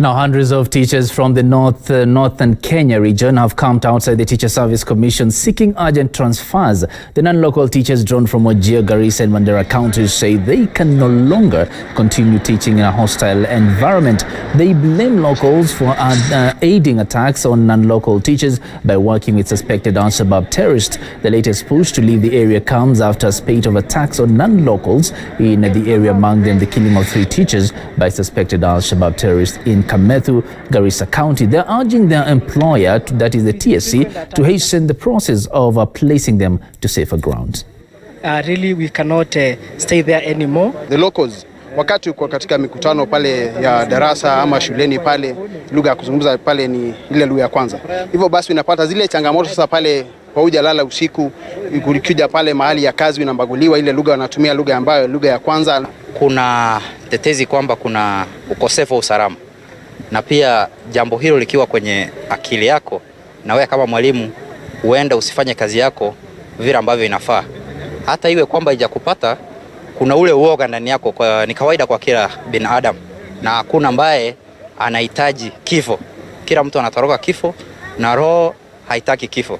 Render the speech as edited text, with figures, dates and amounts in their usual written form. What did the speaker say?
Now, hundreds of teachers from the northern Kenya region have camped outside the Teacher Service Commission seeking urgent transfers. The non-local teachers drawn from Wajir, Garissa and Mandera counties say they can no longer continue teaching in a hostile environment. They blame locals for aiding attacks on non-local teachers by working with suspected Al-Shabaab terrorists. The latest push to leave the area comes after a spate of attacks on non-locals in the area, among them the killing of 3 teachers by suspected Al-Shabaab terrorists in Kamethu, Garissa County. They're urging their employer, that is the TSC, to hasten the process of placing them to safer grounds. Really, we cannot stay there anymore. The locals, wakati uko katika mikutano pale ya darasa ama shuleni pale, lugha ya kuzungumza pale ni ile lugha ya kwanza. Hivyo basi unapata zile changamoto sasa pale kwa hujalala usiku, ukikuja pale mahali ya kazi unabaguliwa, ile lugha wanatumia lugha ambayo lugha ya kwanza. Kuna tetezi kwamba kuna ukosefu wa usalama. Na pia jambo hilo likiwa kwenye akili yako, na wewe kama mwalimu huenda usifanye kazi yako vile ambavyo inafaa. Hata iwe kwamba haijakupata, kuna ule uoga ndani yako, ni kawaida kwa kila binadamu. Na hakuna ambaye anahitaji kifo. Kila mtu anatoroka kifo na roho haitaki kifo.